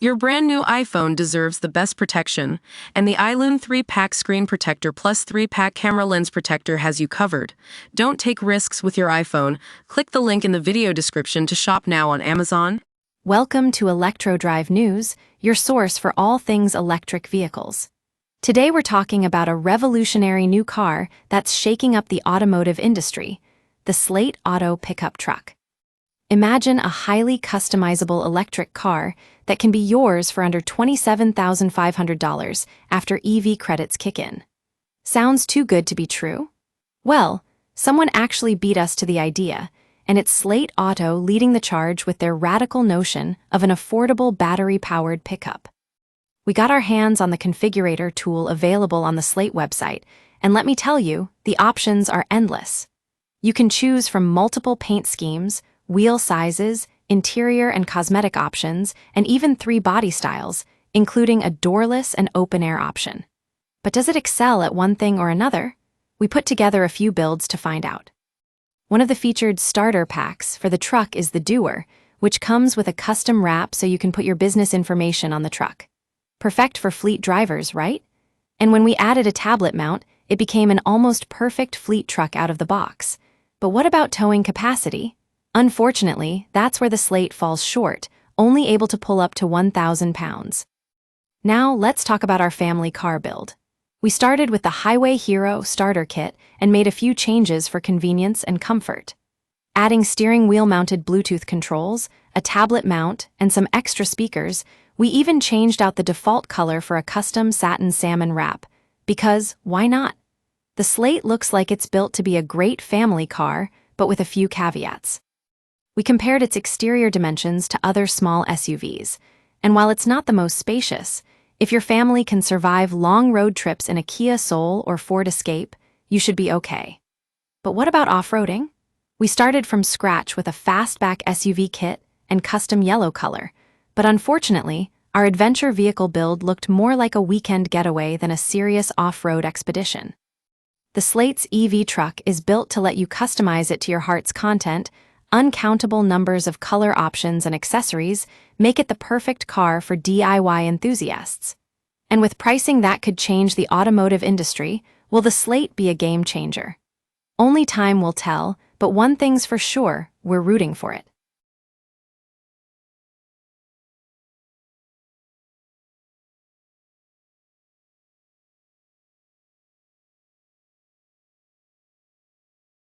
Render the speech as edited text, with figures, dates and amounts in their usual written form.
Your brand new iPhone deserves the best protection, and the iLune 3-pack screen protector plus 3-pack camera lens protector has you covered. Don't take risks with your iPhone. Click the link in the video description to shop now on Amazon. Welcome to ElectroDrive News, your source for all things electric vehicles. Today we're talking about a revolutionary new car that's shaking up the automotive industry, the Slate Auto pickup truck. Imagine a highly customizable electric car that can be yours for under $27,500 after EV credits kick in. Sounds too good to be true? Well, someone actually beat us to the idea, and it's Slate Auto leading the charge with their radical notion of an affordable battery-powered pickup. We got our hands on the configurator tool available on the Slate website, and let me tell you, the options are endless. You can choose from multiple paint schemes, wheel sizes, interior and cosmetic options, and even 3 body styles, including a doorless and open-air option. But does it excel at one thing or another? We put together a few builds to find out. One of the featured starter packs for the truck is the Doer, which comes with a custom wrap so you can put your business information on the truck. Perfect for fleet drivers, right? And when we added a tablet mount, it became an almost perfect fleet truck out of the box. But what about towing capacity? Unfortunately, that's where the Slate falls short, only able to pull up to 1,000 pounds. Now let's talk about our family car build. We started with the Highway Hero starter kit and made a few changes for convenience and comfort. Adding steering wheel-mounted Bluetooth controls, a tablet mount, and some extra speakers, we even changed out the default color for a custom satin salmon wrap. Because, why not? The Slate looks like it's built to be a great family car, but with a few caveats. We compared its exterior dimensions to other small SUVs, and while it's not the most spacious, if your family can survive long road trips in a Kia Soul or Ford Escape, you should be okay. But what about off-roading? We started from scratch with a fastback SUV kit and custom yellow color, but unfortunately, our adventure vehicle build looked more like a weekend getaway than a serious off-road expedition. The Slate's EV truck is built to let you customize it to your heart's content. Uncountable numbers of color options and accessories make it the perfect car for DIY enthusiasts. And with pricing that could change the automotive industry, will the Slate be a game changer? Only time will tell, but one thing's for sure, we're rooting for it.